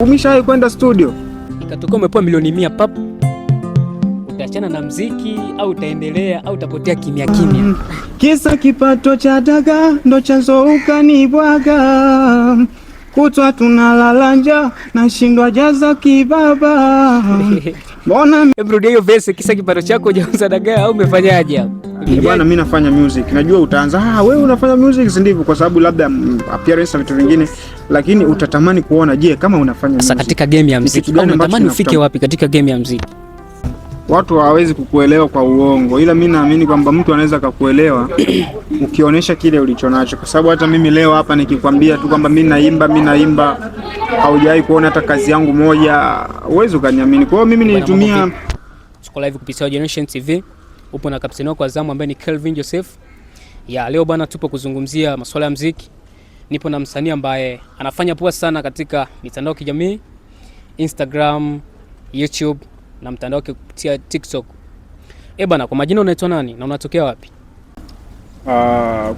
Umeshawahi kwenda studio? Ikatoka umepewa milioni 100 pap, utaachana na mziki au utaendelea au utapotea kimya kimya? Kisa kipato cha daga ndo chanzo ukanibwaga, kutwa tunalala njaa nashindwa jaza kibaba. Mbona hebu hiyo verse, kisa kipato chako hujauza dagaa au umefanyaje hapo? Bwana, mimi nafanya music. Najua utaanza wewe unafanya music, si ndivyo? Kwa sababu labda appearance na vitu vingine, lakini utatamani kuona, je, kama unafanya music. Sasa katika game ya muziki unatamani ufike wapi katika game ya muziki? Watu hawawezi kukuelewa kwa uongo, ila mimi naamini kwamba mtu anaweza kukuelewa ukionyesha kile ulichonacho. Kwa sababu hata mimi leo hapa nikikwambia tu kwamba mimi naimba, haujawahi kuona hata kazi yangu moja, uwezo ukaniamini. Kwa hiyo mimi nilitumia tuko live kupitia Generation TV. Upo na kapteni wako wa zamu ambaye ni Kelvin Joseph. Ya leo bana, tupo kuzungumzia masuala ya muziki. Nipo na msanii ambaye anafanya poa sana katika mitandao ya kijamii, Instagram, YouTube na mtandao kupitia TikTok. Bana, kwa majina unaitwa nani na unatokea wapi?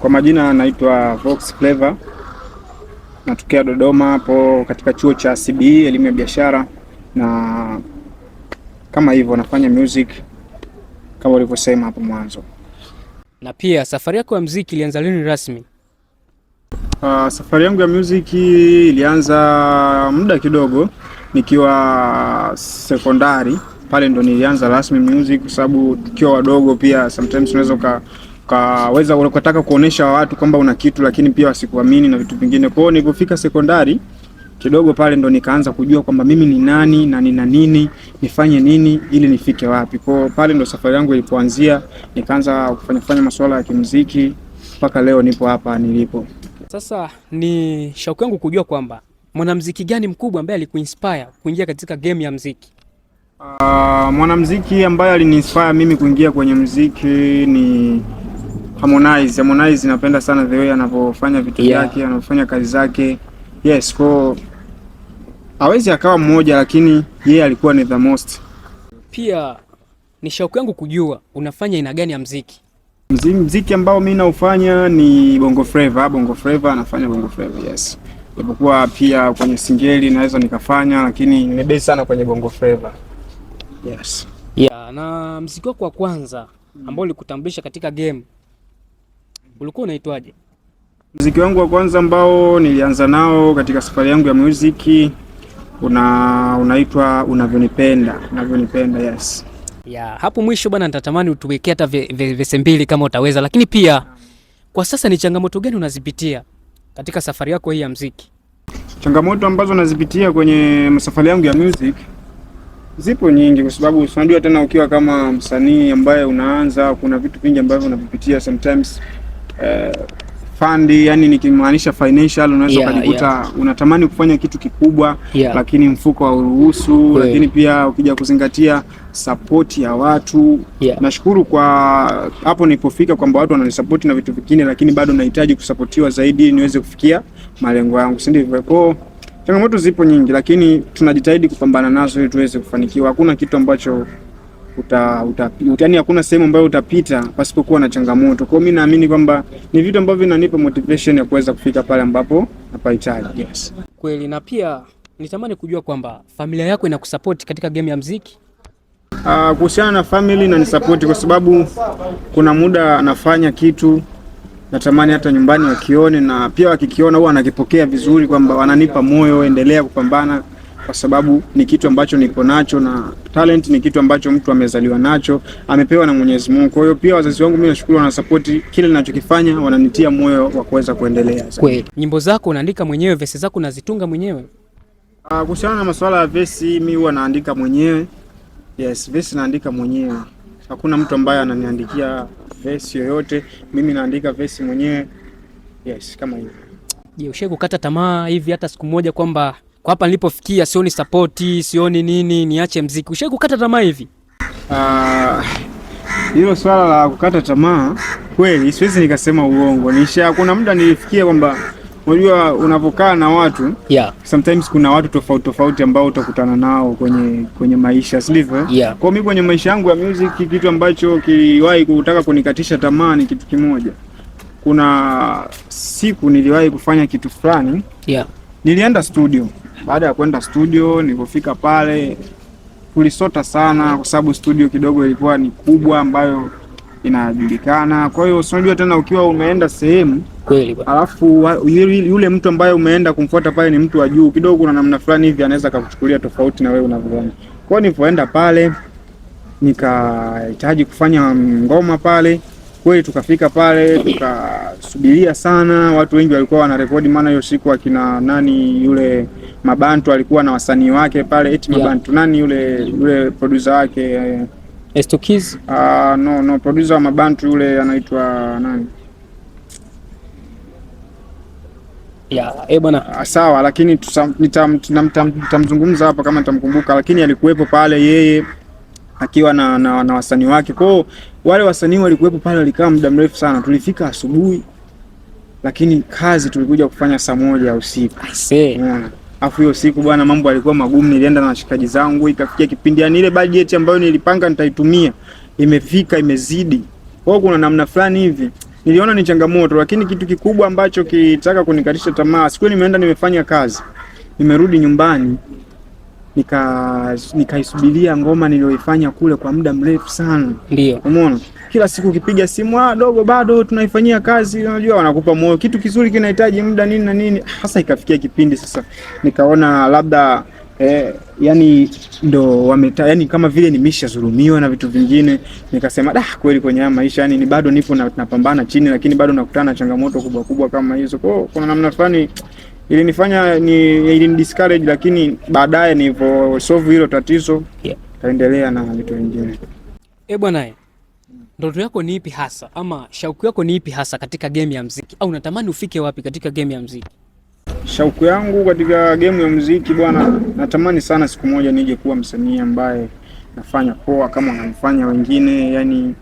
Kwa majina naitwa Vox Flavor. Natokea Dodoma hapo katika chuo cha CBE elimu ya biashara, na kama hivyo nafanya music kama ulivyosema hapo mwanzo. Na pia safari yako ya muziki ilianza lini rasmi? Safari yangu ya music ilianza muda kidogo nikiwa sekondari, pale ndo nilianza rasmi music, kwa sababu tukiwa wadogo pia sometimes unaweza ukaweza ukataka kuonesha watu kwamba una kitu lakini pia wasikuamini na vitu vingine. Kwa hiyo nilipofika sekondari kidogo pale ndo nikaanza kujua kwamba mimi ni nani na nina nini, nifanye nini ili nifike wapi. Kwa pale ndo safari yangu ilipoanzia, nikaanza kufanya masuala ya kimuziki mpaka leo nipo hapa nilipo. Sasa ni shauku yangu kujua kwamba mwanamuziki gani mkubwa ambaye alikuinspire kuingia katika game ya muziki? Mwanamuziki ambaye aliniinspire mimi kuingia kwenye muziki ni Harmonize. Harmonize napenda sana the way anavyofanya vitu vyake, anafanya kazi zake. Yes, kwa hawezi akawa mmoja, lakini yeye alikuwa ni the most. Pia ni shauku yangu kujua unafanya aina gani ya muziki? Muziki ambao mimi naufanya ni Bongo Flava. Bongo Flava, anafanya Bongo Flava, yes. Japokuwa pia kwenye singeli naweza nikafanya, lakini nimebase sana kwenye Bongo Flava. Yes. Na muziki wako wa kwanza ambao ulikutambulisha katika game ulikuwa unaitwaje? Muziki wangu wa kwanza ambao nilianza nao katika safari yangu ya muziki unaitwa Unavyonipenda. Unavyonipenda, yes. Hapo mwisho bwana, nitatamani utuwekee hata vese mbili kama utaweza, lakini pia kwa sasa ni changamoto gani unazipitia katika safari yako hii ya muziki? Changamoto ambazo nazipitia kwenye safari yangu ya music zipo nyingi, kwa sababu unajua tena ukiwa kama msanii ambaye unaanza, kuna vitu vingi ambavyo unavipitia sometimes. Fundi, yani nikimaanisha financial, unaweza kujikuta unatamani kufanya kitu kikubwa lakini mfuko hauruhusu. Lakini pia ukija kuzingatia support ya watu, nashukuru kwa hapo nilipofika kwamba watu wananisupport na vitu vingine, lakini bado nahitaji kusupportiwa zaidi niweze kufikia malengo yangu, si ndivyo? Kwa changamoto zipo nyingi, lakini tunajitahidi kupambana nazo ili tuweze kufanikiwa. Hakuna kitu ambacho yani hakuna sehemu ambayo utapita pasipokuwa na changamoto. Kwa hiyo mimi naamini kwamba ni vitu ambavyo vinanipa motivation ya kuweza kufika pale ambapo napahitaji. Yes. Kweli. Na pia nitamani kujua kwamba familia yako inakusupport katika game ya muziki? Kuhusiana na family na nisupport, kwa sababu kuna muda anafanya kitu natamani hata nyumbani wakione, na pia wakikiona huwa anakipokea vizuri, kwamba wananipa moyo endelea kupambana, kwa sababu ni kitu ambacho niko nacho, na talent ni kitu ambacho mtu amezaliwa nacho, amepewa na Mwenyezi Mungu. Kwa hiyo pia wazazi wangu mimi nashukuru, wana support kile ninachokifanya, wananitia moyo wa kuweza kuendelea. Kweli. Nyimbo zako unaandika mwenyewe, verse zako unazitunga mwenyewe? Kuhusiana na masuala ya verse, mimi huwa naandika mwenyewe. Yes, verse naandika mwenyewe. Hakuna mtu ambaye ananiandikia verse yoyote, mimi naandika verse mwenyewe. Yes, kama hivyo. Je, ushawahi kukata tamaa hivi hata siku moja kwamba kwa hapa nilipofikia sioni support, sioni nini, niache muziki? Ushawahi kukata tamaa hivi? Hilo swala la kukata tamaa kweli siwezi nikasema uongo. Kuna muda nilifikia kwamba unajua unapokaa na watu, sometimes kuna watu tofauti tofauti ambao utakutana nao kwenye maisha, sivyo? Kwa mimi kwenye maisha yangu ya music, kitu ambacho kiliwahi kutaka kunikatisha tamaa ni kitu kimoja. Kuna siku niliwahi kufanya kitu fulani Nilienda studio. Baada ya kwenda studio, nilipofika pale tulisota sana kwa sababu studio kidogo ilikuwa ni kubwa ambayo inajulikana. Kwa hiyo unajua tena ukiwa umeenda sehemu kweli bwana, alafu yule mtu ambaye umeenda kumfuata pale ni mtu wa juu kidogo, kuna namna fulani hivi anaweza kukuchukulia tofauti na wewe unavyoona. Kwa hiyo nilipoenda pale nikahitaji kufanya ngoma pale, kweli tukafika pale tukasubiria sana. Watu wengi walikuwa wanarekodi, maana hiyo siku akina nani yule Mabantu alikuwa na wasanii wake pale, eti Mabantu nani yule producer wake Estokiz. No, producer wa Mabantu yule anaitwa nani? Bwana. Sawa, lakini nitamzungumza hapa kama nitamkumbuka, lakini alikuwepo pale yeye akiwa na wasanii wake. Kwa hiyo wale wasanii walikuwepo pale, walikaa muda mrefu sana. Tulifika asubuhi, lakini kazi tulikuja kufanya saa 1 usiku. Afu hiyo siku bwana, mambo yalikuwa magumu. Nilienda na washikaji zangu, ikafikia kipindi yani ile budget ambayo nilipanga nitaitumia imefika imezidi. Kwa hiyo kuna namna fulani hivi niliona ni changamoto, lakini kitu kikubwa ambacho kitaka kunikatisha tamaa, siku nimeenda nimefanya kazi, nimerudi nyumbani nikaisubiria ngoma niliyoifanya kule kwa muda mrefu sana. Ndio. Umeona? Kila siku ukipiga simu, dogo bado tunaifanyia kazi, unajua wanakupa moyo. Kitu kizuri kinahitaji muda nini na nini. Sasa ikafikia kipindi sasa nikaona labda yani ndo yani kama vile nimeshazulumiwa na vitu vingine. Nikasema kweli kwenye maisha yani ni bado nipo napambana chini, lakini bado nakutana na changamoto kubwa kubwa kama hizo. Kwa kuna namna fulani ilinifanya ili discourage, lakini baadaye nilipo solve hilo tatizo kaendelea na vitu vingine. Bwana, ndoto yako ni ipi hasa, ama shauku yako ni ipi hasa katika game ya muziki, au unatamani ufike wapi katika game ya muziki? Shauku yangu katika game ya muziki bwana, natamani sana siku moja nije kuwa msanii ambaye nafanya poa kama wanafanya wengine, yani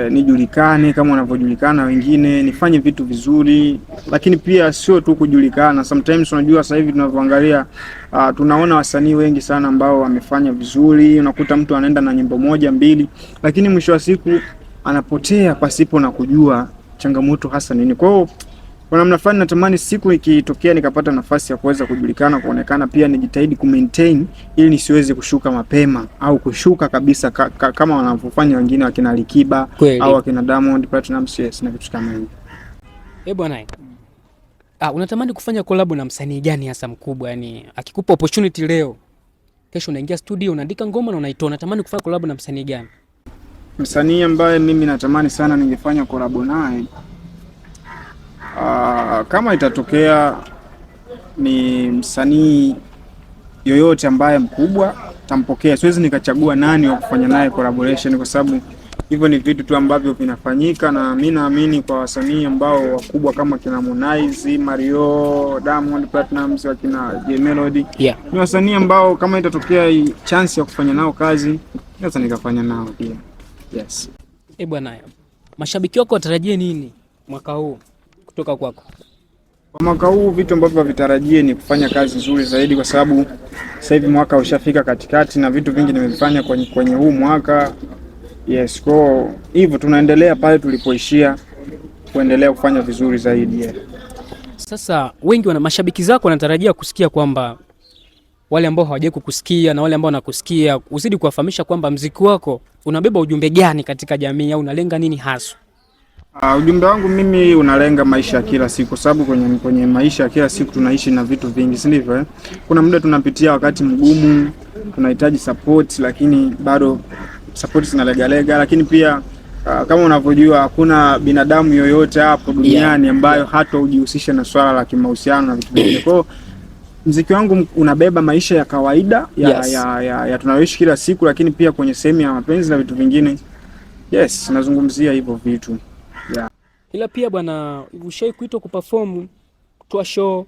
nijulikane kama wanavyojulikana wengine, nifanye vitu vizuri, lakini pia sio tu kujulikana. Sometimes unajua sasa hivi tunavyoangalia tunaona wasanii wengi sana ambao wamefanya vizuri, unakuta mtu anaenda na nyimbo 1 2, lakini mwisho wa siku anapotea pasipo na kujua changamoto hasa nini. Kwa hiyo kwa namna fulani natamani siku ikitokea nikapata nafasi ya kuweza kujulikana, kuonekana, pia nijitahidi maintain ili nisiweze kushuka mapema au kushuka kabisa kama wanavyofanya wengine wakina Alikiba au wakina Diamond Platnumz na vitu kama hivyo. Bwana, unatamani kufanya collab na msanii gani hasa mkubwa? Yani akikupa opportunity leo, kesho unaingia studio unaandika ngoma na unaitoa, unatamani kufanya collab na msanii gani? Msanii ambaye mimi natamani sana ningefanya collab naye, kama itatokea ni msanii yoyote ambaye mkubwa tampokea. Siwezi nikachagua nani wa kufanya naye collaboration, kwa sababu hivyo ni vitu tu ambavyo vinafanyika, na mimi naamini kwa wasanii ambao wakubwa kama kina Harmonize, Mario, Diamond Platnumz, wakina J Melody, ni wasanii ambao kama itatokea chance ya kufanya nao kazi naweza nikafanya nao pia. Yes. Bwana, mashabiki wako watarajie nini mwaka huu kutoka kwako? Kwa mwaka huu vitu ambavyo vitarajie ni kufanya kazi nzuri zaidi, kwa sababu sasa hivi mwaka ushafika katikati na vitu vingi nimevifanya kwenye huu mwaka. Yes, kwa hivyo tunaendelea pale tulipoishia, kuendelea kufanya vizuri zaidi. Sasa wengi mashabiki zako wanatarajia kusikia kwamba wale ambao hawajawahi kukusikia na wale ambao wanakusikia uzidi kuwafahamisha kwamba muziki wako unabeba ujumbe gani katika jamii, au unalenga nini hasa? Ujumbe wangu mimi unalenga maisha ya kila siku, sababu kwenye maisha ya kila siku tunaishi na vitu vingi, si ndivyo? Kuna muda tunapitia wakati mgumu, tunahitaji support, lakini bado support zinalegalega. Lakini pia kama unavyojua hakuna binadamu yoyote hapo duniani ambayo hata hujihusisha na swala la kimahusiano na vitu vingine. Kwa hiyo muziki wangu unabeba maisha ya kawaida ya tunayoishi kila siku, lakini pia kwenye sehemu ya mapenzi na vitu vingine. Yes, nazungumzia hivyo vitu. Ila pia bwana, ushai kuitwa kuperform, kutoa show?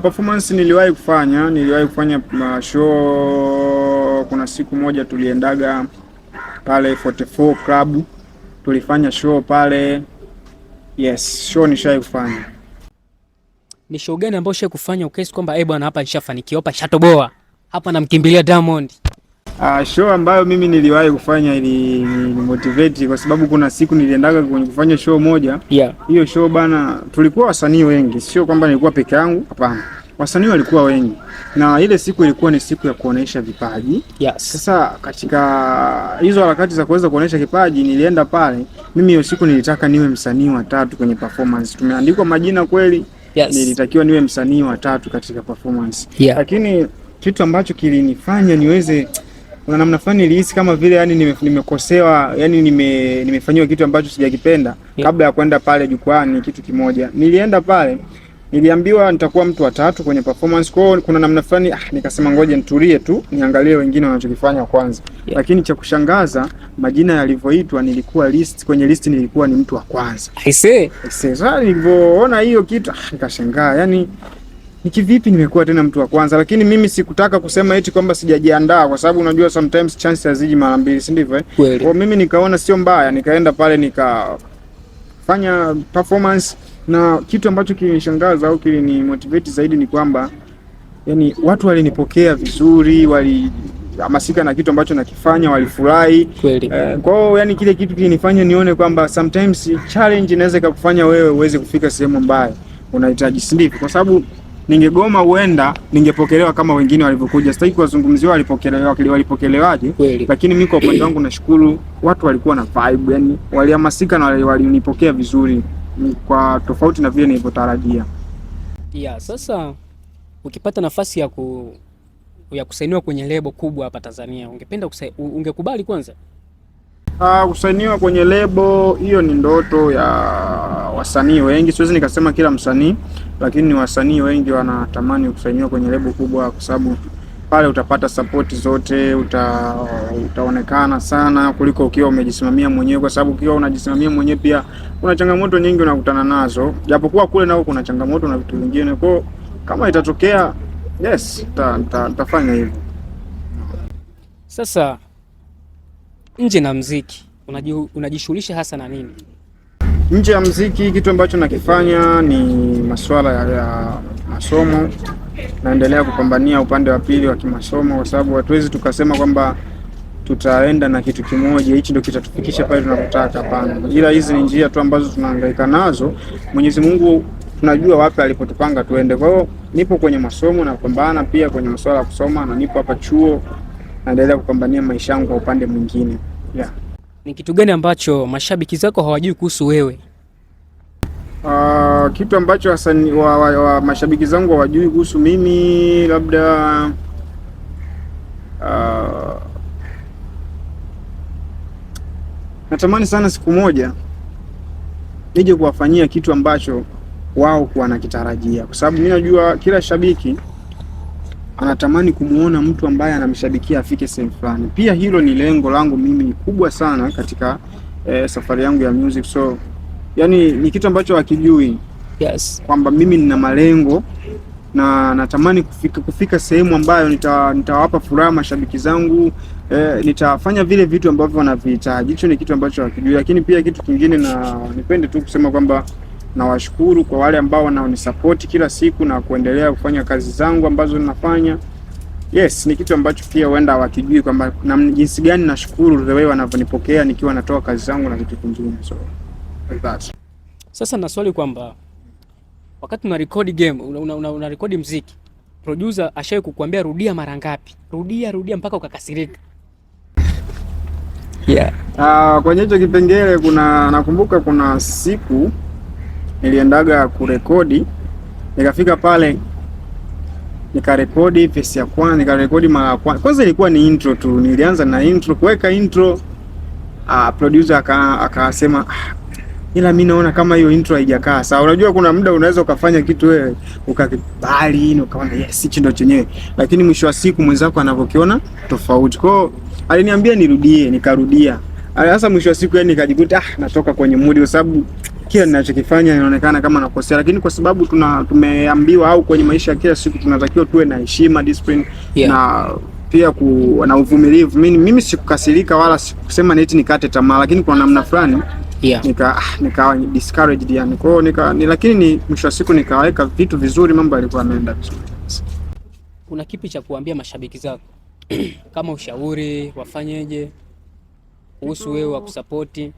Performance niliwahi kufanya show. Kuna siku moja tuliendaga pale 44 Club, tulifanya show pale. Yes, show nishai kufanya. Ni show gani ambayo ushai kufanya ukahisi kwamba bwana hapa nishafanikiwa, hapa shatoboa, hapa namkimbilia Diamond? Show ambayo mimi niliwahi kufanya ili motivate kwa sababu kuna siku niliendaga kufanya show moja. Hiyo show bana, tulikuwa wasanii wengi, sio kwamba nilikuwa peke yangu, hapana. Wasanii walikuwa wengi. Na ile siku ilikuwa ni siku ya kuonesha vipaji. Sasa katika hizo harakati za kuweza kuonesha kipaji nilienda pale. Mimi hiyo siku nilitaka niwe msanii wa 3 kwenye performance. Tumeandikwa majina kweli. Nilitakiwa niwe msanii wa 3 katika performance. Lakini kitu ambacho kilinifanya niweze, kuna namna fulani nilihisi kama vile yani nimekosewa, yani nimefanywa kitu ambacho sijakipenda. Kabla ya kwenda pale jukwani, kitu kimoja. Nilienda pale, niliambiwa nitakuwa mtu wa 3 kwenye performance. Kwa kuna namna fulani nikasema ngoja nitulie tu niangalie wengine wanachokifanya kwanza. Lakini cha kushangaza, majina yalivyoitwa nilikuwa kwenye list nilikuwa ni mtu wa kwanza. Sasa nilivyoona hiyo kitu nikashangaa, yani ni kivipi nimekuwa tena mtu wa kwanza? Lakini mimi sikutaka kusema eti kwamba sijajiandaa, kwa sababu unajua sometimes chances haziji mara mbili, si ndivyo Kwa mimi nikaona sio mbaya, nikaenda pale nikafanya performance. Na kitu ambacho kilinishangaza au kilinimotivate zaidi ni kwamba yani watu walinipokea vizuri, walihamasika na kitu ambacho nakifanya, walifurahi. Kwa hiyo yani kile kitu kilinifanya nione kwamba sometimes challenge inaweza kukufanya wewe uweze kufika sehemu ambayo unahitaji, si ndivyo? Kwa sababu ningegoma huenda ningepokelewa kama wengine walivyokuja. Sitaki kuwazungumzia walipokelewaje, lakini mimi kwa upande wangu nashukuru watu walikuwa na vibe, yani walihamasika na walinipokea vizuri kwa tofauti na vile nilivyotarajia. Sasa ukipata nafasi ya kusainiwa kwenye lebo kubwa hapa Tanzania, ungekubali kwanza? Kusainiwa kwenye lebo hiyo ni ndoto ya wasanii wengi. Siwezi nikasema kila msanii, lakini wasanii wengi wanatamani kusainiwa kwenye lebo kubwa kwa sababu pale utapata support zote, utaonekana sana kuliko ukiwa umejisimamia mwenyewe, kwa sababu ukiwa unajisimamia mwenyewe pia kuna changamoto nyingi unakutana nazo. Japokuwa kule nao kuna changamoto na vitu vingine. Kwa kama itatokea, yes, nitafanya hivyo. Sasa nje na muziki, unajishughulisha hasa na nini? Nje ya muziki kitu ambacho nakifanya ni masuala ya masomo. Naendelea kupambania upande wa pili wa kimasomo, kwa sababu hatuwezi tukasema kwamba tutaenda na kitu kimoja hichi ndio kitatufikisha pale tunapotaka, hapana. Ila hizi ni njia tu ambazo tunahangaika nazo. Mwenyezi Mungu tunajua wapi alipotupanga tuende. Kwa hiyo nipo kwenye masomo na kupambana pia kwenye masuala ya kusoma, na nipo hapa chuo naendelea kupambania maisha yangu kwa upande mwingine. Ni kitu gani ambacho mashabiki zako hawajui kuhusu wewe? Kitu ambacho mashabiki zangu hawajui kuhusu mimi, labda natamani sana siku moja nije kuwafanyia kitu ambacho wao wanakitarajia, kwa sababu mimi najua kila shabiki anatamani kumuona mtu ambaye anamshabikia afike sehemu fulani. Pia hilo ni lengo langu mimi kubwa sana katika safari yangu ya music. So yani ni kitu ambacho hakijui kwamba mimi nina malengo na natamani kufika sehemu ambayo nitawapa furaha mashabiki zangu, nitafanya vile vitu ambavyo wanavihitaji. Hicho ni kitu ambacho hakijui. Lakini pia kitu kingine, na nipende tu kusema kwamba nawashukuru kwa wale ambao wanaonisupport kila siku na kuendelea kufanya kazi zangu ambazo ninafanya. Yes, ni kitu ambacho pia huenda hawakijui kwamba na jinsi gani nashukuru the way wanavyonipokea nikiwa natoa kazi zangu na vitu vingine. So like that. Sasa na swali kwamba wakati una record game, una record muziki, producer ashawahi kukuambia rudia mara ngapi? Rudia mpaka ukakasirika? Kwenye hicho kipengele nakumbuka kuna siku niliendaga kurekodi, nikafika pale nikarekodi verse ya kwanza, nikarekodi mara ya kwanza ilikuwa ni intro tu. Nilianza na intro, kuweka intro, producer akasema ila mimi naona kama hiyo intro haijakaa sawa. Unajua kuna muda unaweza ukafanya kitu wewe ukakubali na ukaona yes hichi ndio chenyewe, lakini mwisho wa siku mwenzako anavyokiona tofauti. Kwa hiyo aliniambia nirudie, nikarudia. Sasa mwisho wa siku yani nikajikuta natoka kwenye mood, kwa sababu kila ninachokifanya inaonekana kama nakosea, lakini kwa sababu tumeambiwa au kwenye maisha kila siku tunatakiwa tuwe na heshima, discipline na pia na uvumilivu. Mimi sikukasirika wala sikusema eti nikate tamaa, lakini kwa namna fulani nika discouraged yani. Kwa hiyo lakini mwisho wa siku nikaweka vitu vizuri, mambo yalikuwa yanaenda vizuri. Kuna kipi cha kuambia mashabiki zako? kama ushauri wafanyeje kuhusu wewe wa kusapoti?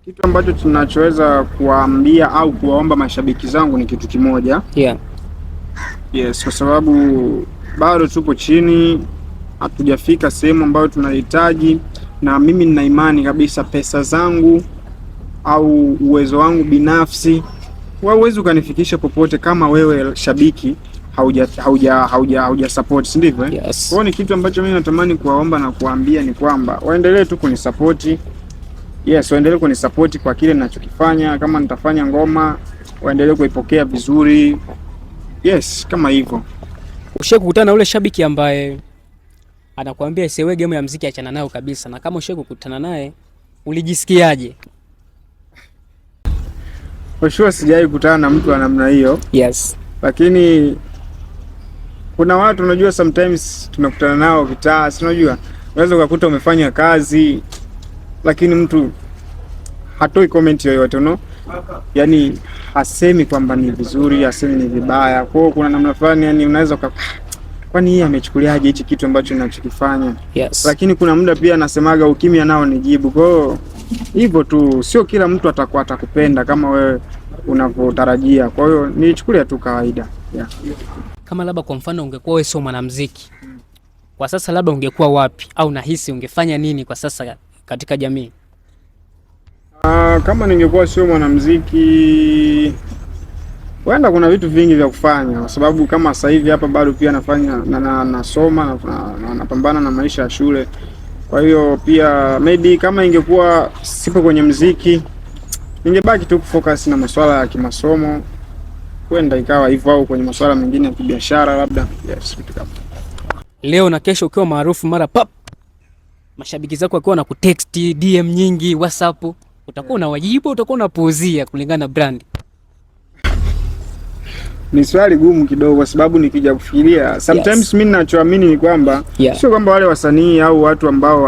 Kitu ambacho tunachoweza kuwaambia au kuwaomba mashabiki zangu ni kitu kimoja. Yes, kwa sababu bado tupo chini, hatujafika sehemu ambayo tunahitaji, na mimi nina imani kabisa pesa zangu au uwezo wangu binafsi huwezi ukanifikisha popote kama wewe shabiki hauja support, si ndivyo? Yes. Kwa ni kitu ambacho mimi natamani kuwaomba na kuambia ni kwamba waendelee tu kunisupport. Yes, waendelee kunisupport kwa kile ninachokifanya. Kama nitafanya ngoma, waendelee kuipokea vizuri. Yes, kama hivyo. Ushakukutana na ule shabiki ambaye anakuambia isiwe game ya muziki achana nayo kabisa, na kama ushakukutana naye ulijisikiaje? For sure sijawahi kukutana na mtu wa namna hiyo. Yes. Lakini kuna watu unajua sometimes tunakutana nao kitaa, si unajua? Unaweza kukuta umefanya kazi lakini mtu hatoi comment yoyote, no? Yaani hasemi kwamba ni vizuri, hasemi ni vibaya. Kwa hiyo kuna namna fulani yani unaweza kwani yeye amechukuliaje hichi kitu ambacho ninachokifanya? Yes. Lakini kuna muda pia anasemaga ukimya nao ni jibu. Kwa hiyo hivyo tu, sio kila mtu atakuwa atakupenda kama wewe unavyotarajia. Kwa hiyo nichukulia tu kawaida. Yeah. Kama labda kwa mfano ungekuwa wewe sio mwanamuziki, kwa sasa labda ungekuwa wapi au nahisi ungefanya nini kwa sasa katika jamii? Kama ningekuwa sio mwanamuziki, wenda kuna vitu vingi vya kufanya, kwa sababu kama sasa hivi hapa bado pia nafanya nasoma na napambana na maisha ya shule. Kwa hiyo pia maybe kama ingekuwa sipo kwenye muziki, ningebaki tu kufocus na masuala ya kimasomo, kwenda ikawa hivyo, au kwenye masuala mengine ya kibiashara labda. Yes, kitu kama leo na kesho ukiwa maarufu mara pap, mashabiki zako wakiwa na kutext DM nyingi WhatsApp, utakuwa unawajibu, utakuwa unapuuzia kulingana na brand? Ni swali gumu kidogo, kwa sababu nikija kufikiria sometimes mimi ninachoamini ni kwamba sio kwamba wale wasanii au watu ambao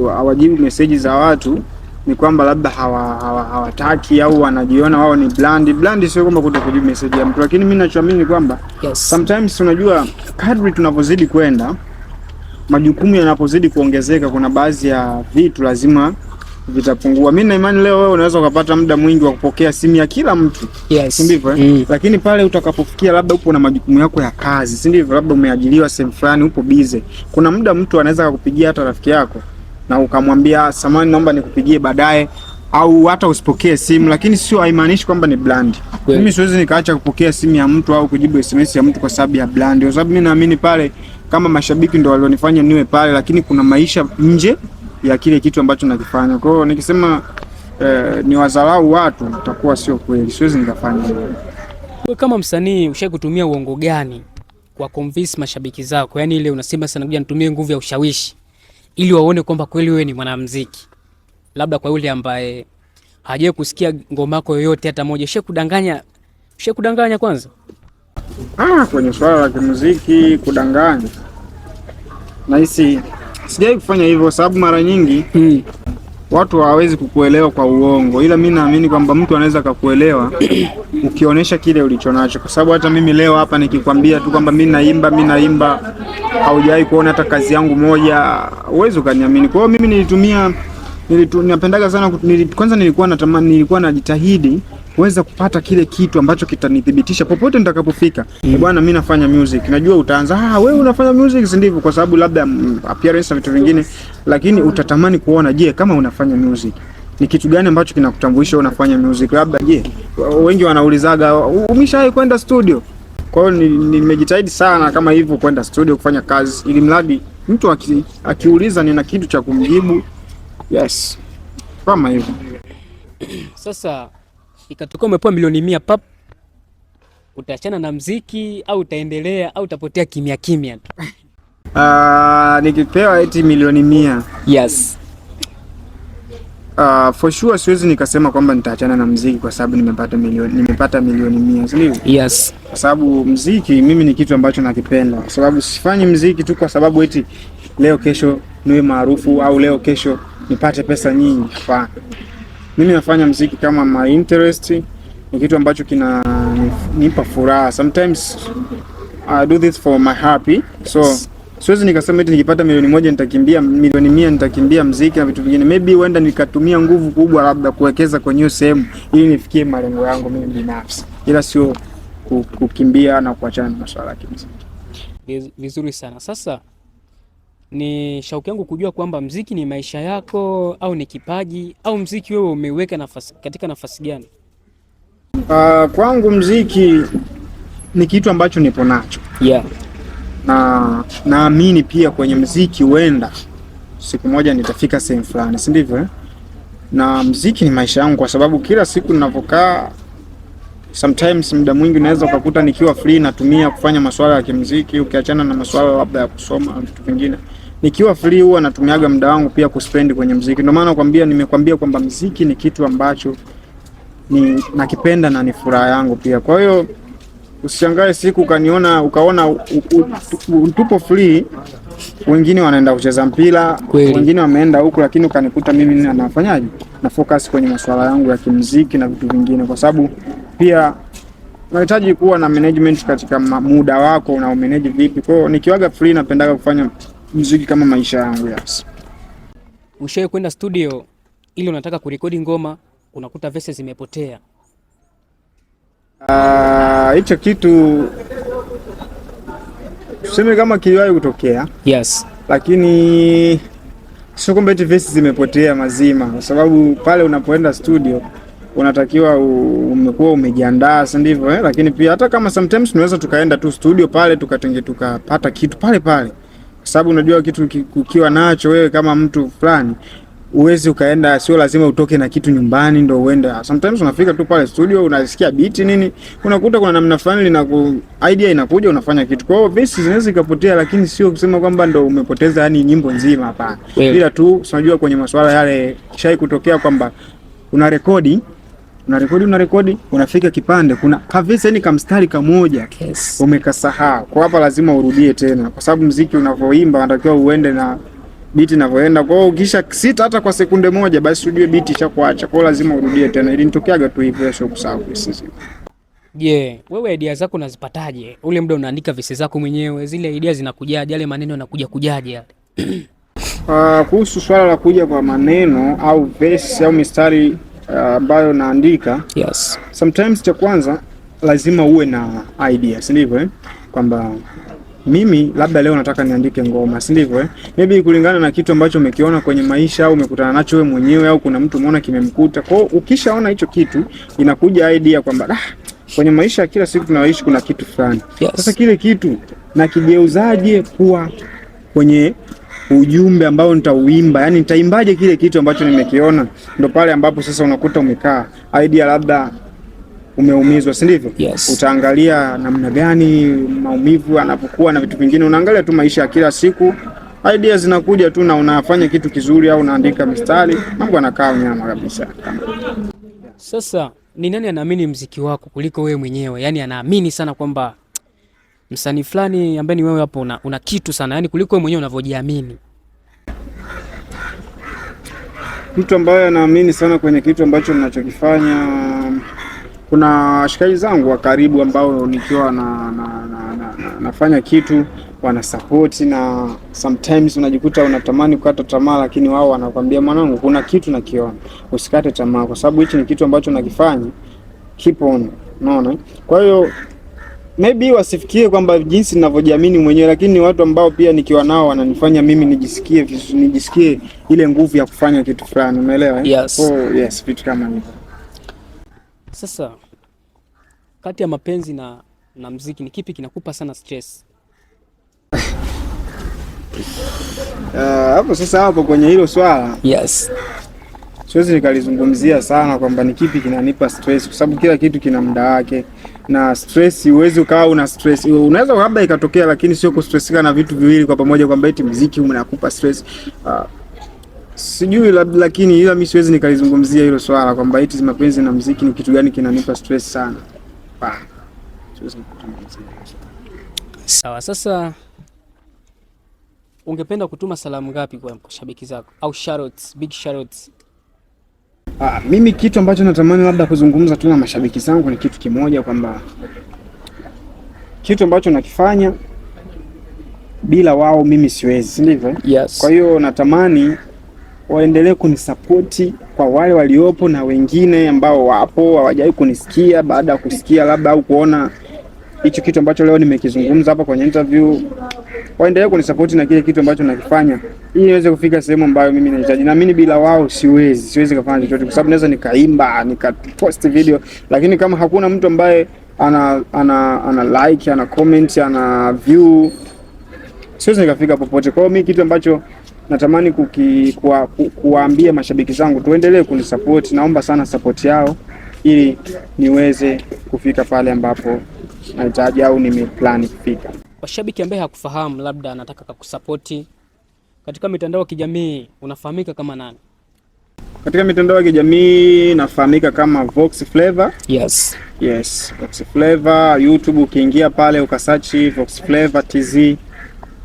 hawajibu message za watu ni kwamba labda hawataki au wanajiona wao ni brand. Sio kwamba kutokujibu message ya mtu, lakini mimi ninachoamini ni kwamba sometimes unajua, kadri tunavyozidi kwenda, majukumu yanapozidi kuongezeka, kuna baadhi ya vitu lazima vitapungua. Mimi na imani leo wewe unaweza ukapata muda mwingi wa kupokea simu ya kila mtu, si ndivyo? Lakini pale utakapofikia labda upo na majukumu yako ya kazi, si ndivyo? Labda umeajiriwa sehemu fulani, upo busy, kuna muda mtu anaweza kukupigia, hata rafiki yako, na ukamwambia samahani, naomba nikupigie baadaye, au hata usipokee simu. Lakini sio haimaanishi kwamba ni brand. Mimi siwezi nikaacha kupokea simu ya mtu au kujibu SMS ya mtu kwa sababu ya brand, kwa sababu mimi naamini pale kama mashabiki ndio walionifanya niwe pale, lakini kuna maisha nje ya kile kitu ambacho nakifanya. Kwa hiyo nikisema ni wadharau watu, itakuwa sio kweli, siwezi nikafanya hivyo. Wewe kama msanii ushakutumia uongo gani kwa convince mashabiki zako? Yaani ile unasema sana kuja nitumie nguvu ya ushawishi ili waone kwamba kweli wewe ni mwanamuziki. Labda kwa yule ambaye hajawahi kusikia ngoma yako yoyote hata moja, ushakudanganya kwanza? Kwenye swala la kimuziki kudanganya, nahisi sijawahi kufanya hivyo, sababu mara nyingi watu hawawezi kukuelewa kwa uongo, ila mimi naamini kwamba mtu anaweza kukuelewa ukionyesha kile ulichonacho. Kwa sababu hata mimi leo hapa nikikwambia tu kwamba mimi naimba, haujawahi kuona hata kazi yangu moja, uwezo ukaniamini. Kwa hiyo mimi ninapendaga sana kwanza nilikuwa najitahidi kuweza kupata kile kitu ambacho kitanithibitisha popote nitakapofika. Bwana, mimi nafanya music. Najua utaanza, wewe unafanya music, si ndivyo? Kwa sababu labda appearance na vitu vingine, lakini utatamani kuona, je, kama unafanya music ni kitu gani ambacho kinakutambulisha unafanya music? Labda wengi wanaulizaga, umeshawahi kwenda studio? Kwa hiyo nimejitahidi sana kama hivyo kwenda studio kufanya kazi, ili mradi mtu akiuliza nina kitu cha kumjibu. Yes, kama hivyo. Sasa ikatoka umepewa milioni 100 pap, utaachana na muziki au utaendelea au utapotea kimya tu? Nikipewa eti milioni 100, yes, for sure siwezi nikasema kwamba nitaachana na muziki kwa sababu nimepata milioni 100, si ndivyo? Yes. Kwa sababu muziki mimi ni kitu ambacho nakipenda, kwa sababu sifanyi muziki tu kwa sababu eti leo kesho niwe maarufu au leo kesho nipate pesa nyingi. Hapana. Mimi nafanya muziki kama my interest, ni kitu ambacho kinanipa furaha. Sometimes I do this for my happy. So siwezi nikasema eti nikipata milioni 1 nitakimbia, milioni 100 nitakimbia muziki na vitu vingine. Maybe huenda nikatumia nguvu kubwa labda kuwekeza kwenye hiyo sehemu ili nifikie malengo yangu mimi binafsi, ila sio kukimbia na kuachana na masuala ya muziki. Vizuri sana. Sasa ni shauku yangu kujua kwamba muziki ni maisha yako au ni kipaji, au muziki wewe umeweka katika nafasi gani? Kwangu muziki ni kitu ambacho nipo nacho. Yeah. Na naamini pia kwenye muziki huenda siku moja nitafika sehemu fulani, si ndivyo? Na muziki ni maisha yangu kwa sababu kila siku ninavyokaa, sometimes muda mwingi unaweza ukakuta nikiwa free natumia kufanya masuala ya kimuziki, ukiachana na masuala labda ya kusoma na vitu vingine. Nikiwa free huwa natumiaga muda wangu pia kuspendi kwenye muziki. Ndio maana nimekwambia kwamba muziki ni kitu ambacho ni nakipenda na ni furaha yangu pia. Kwa hiyo usishangae siku ukaona tupo free, wengine wanaenda kucheza mpira, wengine wameenda huku, lakini ukanikuta mimi nafanyaje? Na focus kwenye masuala yangu ya kimuziki na vitu vingine, kwa sababu pia unahitaji kuwa na management katika muda wako, una manage vipi. Kwa hiyo nikiwaga free napendaga kufanya muziki kama maisha yangu. Yes. Ushawahi kwenda studio ili unataka kurekodi ngoma unakuta verses zimepotea? Hicho kitu tuseme kama kiliwahi kutokea. Yes. Lakini sio kwamba eti verses zimepotea mazima, kwa sababu pale unapoenda studio unatakiwa umekuwa umejiandaa, si ndivyo? Lakini pia hata kama sometimes tunaweza tukaenda tu studio pale tukapata kitu pale, kwa sababu unajua kitu ukiwa nacho wewe kama mtu fulani uwezi ukaenda, sio lazima utoke na kitu nyumbani ndo uende. Sometimes unafika tu pale studio, unasikia beat nini, unakuta kuna namna fulani idea inakuja, unafanya kitu. Kwa hiyo verses zinaweza ikapotea, lakini sio kusema kwamba ndo umepoteza yani nyimbo nzima, hapana. Ila tu unajua kwenye masuala yale shai kutokea kwamba unarekodi unafika kipande kuna kavesi yani kamstari kamoja, yes, umekasahau. Kwa hapa lazima urudie tena, kwa sababu muziki unavyoimba unatakiwa uende na beat inavyoenda. Kwa hiyo ukisha sita hata kwa sekunde moja, basi ujue beat ishakuacha. Kwa hiyo lazima urudie tena. Ili nitokeaga tu hivyo, sio kusahau verses. Wewe idea zako unazipataje? Ule muda unaandika verses zako mwenyewe, zile idea zinakujaje? Yale maneno yanakujaje yale? Kuhusu swala la kuja kwa maneno au verse au mistari ambayo naandika, yes, sometimes cha kwanza lazima uwe na idea, si ndivyo? Kwamba mimi labda leo nataka niandike ngoma, si ndivyo? Maybe kulingana na kitu ambacho umekiona kwenye maisha au umekutana nacho wewe mwenyewe au kuna mtu umeona kimemkuta. Kwa hiyo ukishaona hicho kitu inakuja idea kwamba kwenye maisha kila siku tunaishi kuna kitu fulani. Yes. Sasa kile kitu na kigeuzaje kuwa kwenye ujumbe ambao nitauimba, yani nitaimbaje kile kitu ambacho nimekiona? Ndio pale ambapo sasa unakuta umekaa idea, labda umeumizwa, si ndivyo? Yes. Utaangalia namna gani maumivu anapokuwa na vitu vingine, unaangalia tu maisha ya kila siku, idea zinakuja tu na unafanya kitu kizuri au unaandika mistari, mambo yanakaa nyama kabisa. Sasa ni nani anaamini muziki wako kuliko wewe mwenyewe? Yani anaamini sana kwamba msanii fulani ambaye ni wewe hapo una kitu sana, yani kuliko wewe mwenyewe unavyojiamini? Mtu ambaye anaamini sana kwenye kitu ambacho ninachokifanya, kuna washikaji zangu wa karibu ambao nikiwa nafanya kitu wana support, na sometimes unajikuta unatamani kukata tamaa, lakini wao wanakuambia mwanangu, kuna kitu nakiona, usikate tamaa, kwa sababu hichi ni kitu ambacho nakifanya, keep on. Unaona? Kwa hiyo maybe wasifikie kwamba jinsi ninavyojiamini mwenyewe, lakini ni watu ambao pia nikiwa nao wananifanya mimi nijisikie ile nguvu ya kufanya kitu fulani, umeelewa? Yes. Yes, vitu kama hivyo. Sasa kati ya mapenzi na muziki ni kipi kinakupa sana stress? Hapo kwenye hilo swala, yes, siwezi nikalizungumzia sana kwamba ni kipi kinanipa stress, kwa sababu kila kitu kina muda wake. Na stress huwezi ukawa una stress, unaweza labda ikatokea, lakini sio kustressika na vitu viwili kwa pamoja kwamba eti muziki unakupa stress. Sijui lakini ila mimi siwezi nikalizungumzia hilo swala kwamba eti mapenzi na muziki ni kitu gani kinanipa stress sana. Sawa. Sasa ungependa kutuma salamu ngapi kwa mashabiki zako, au shoutouts, big shoutouts? Mimi kitu ambacho natamani labda kuzungumza tu na mashabiki zangu ni kitu kimoja, kwamba kitu ambacho nakifanya bila wao mimi siwezi, si ndivyo? Yes. Kwa hiyo natamani waendelee kunisapoti kwa wale waliopo na wengine ambao wapo hawajawahi kunisikia, baada ya kusikia labda au kuona hicho kitu ambacho leo nimekizungumza hapa kwenye interview, waendelee kunisapoti na kile kitu ambacho nakifanya ili niweze kufika sehemu ambayo mimi nahitaji. Na mimi bila wao siwezi kufanya chochote, kwa sababu naweza nikaimba, nikapost video, lakini kama hakuna mtu ambaye ana like, ana comment, ana view, siwezi nikafika popote. Kwa hiyo mimi kitu ambacho natamani kuwaambia mashabiki zangu, tuendelee kunisupport. Naomba sana support yao ili niweze kufika pale ambapo nahitaji au nimeplan kufika. Washabiki ambaye hakufahamu, labda anataka kukusapoti katika mitandao ya kijamii, unafahamika kama nani? Katika mitandao ya kijamii nafahamika kama Vox Flavor. Yes, Vox Flavor. YouTube ukiingia pale ukasearch Vox Flavor TZ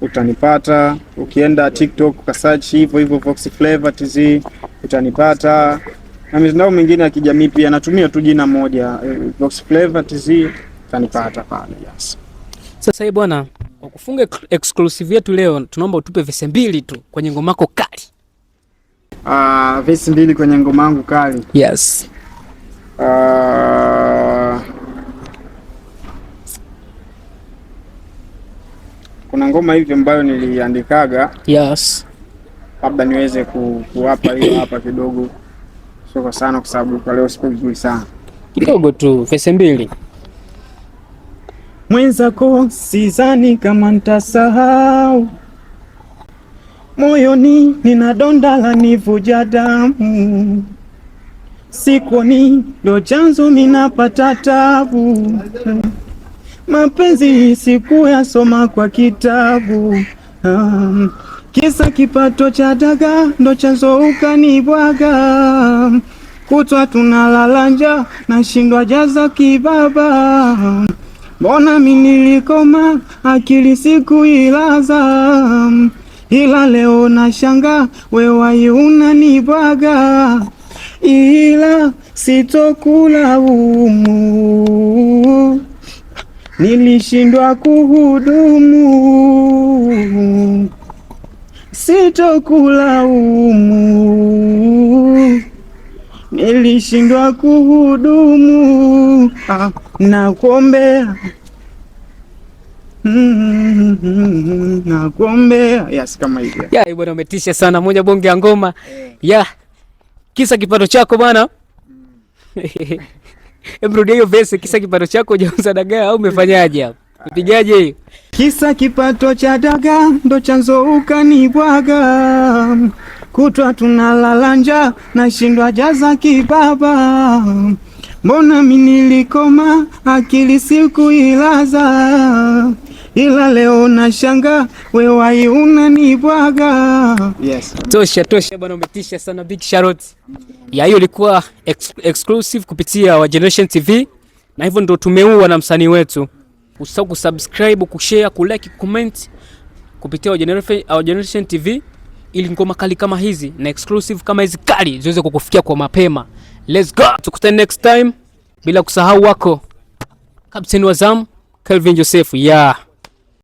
utanipata. Ukienda TikTok ukasearch hivyo Vox Flavor TZ utanipata. Na mitandao mingine ya kijamii pia natumia tu jina moja, Vox Flavor TZ, utanipata pale. Yes. Sasa bwana, kwa kufunga exclusive yetu leo, tunaomba utupe verse 2 tu kwenye ngoma yako kali. Verse 2 kwenye ngoma yangu kali. Yes. Kuna ngoma hivi ambayo niliandikaga. Yes. Labda niweze kuwapa hiyo hapa kidogo. Sio kwa sana kwa sababu kwa leo sipo vizuri sana. Kidogo tu verse 2. Mwenzako sidhani kama nitasahau, moyoni nina donda la nivuja damu, sikoni ndo chanzo minapata tabu, mapenzi siku yasoma kwa kitabu, kisa kipato cha daga ndo chanzo ukanibwaga, kutwa tunalala njaa nashindwa jaza kibaba, mbona mimi nilikoma akili siku ilaza, ila leo nashanga wewe unanibwaga, ila sitokulaumu, nilishindwa kuhudumu, sitokulaumu, nilishindwa kuhudumu, nakuombea, nakuombea. Yes, kama hivyo. Yeah, bwana umetisha sana, moja bonge ya ngoma. Yeah. Kisa kipato chako bwana. Hebu hiyo verse, kisa kipato chako hujauza dagaa au umefanyaje hapo? Upigaje hiyo? Kisa kipato cha dagaa ndo chanzo ukanibwaga, kutwa tunalala njaa nashindwa jaza kibaba, mbona mimi nilikoma akili siku ilaza, ila leo nashanga wewe unanibwaga. Yes. Tosha bwana, umetisha sana, big shout. Ya hiyo ilikuwa exclusive kupitia wa Generation TV, na hivyo ndo tumeua na msanii wetu. Usisahau kusubscribe, kushare, kulike, comment kupitia wa Generation TV ili ngoma kali kama hizi na exclusive kama hizi kali ziweze kukufikia kwa mapema. Let's go. Tukutane next time. Bila kusahau wako Captain Wazam, Kelvin Joseph. Yeah.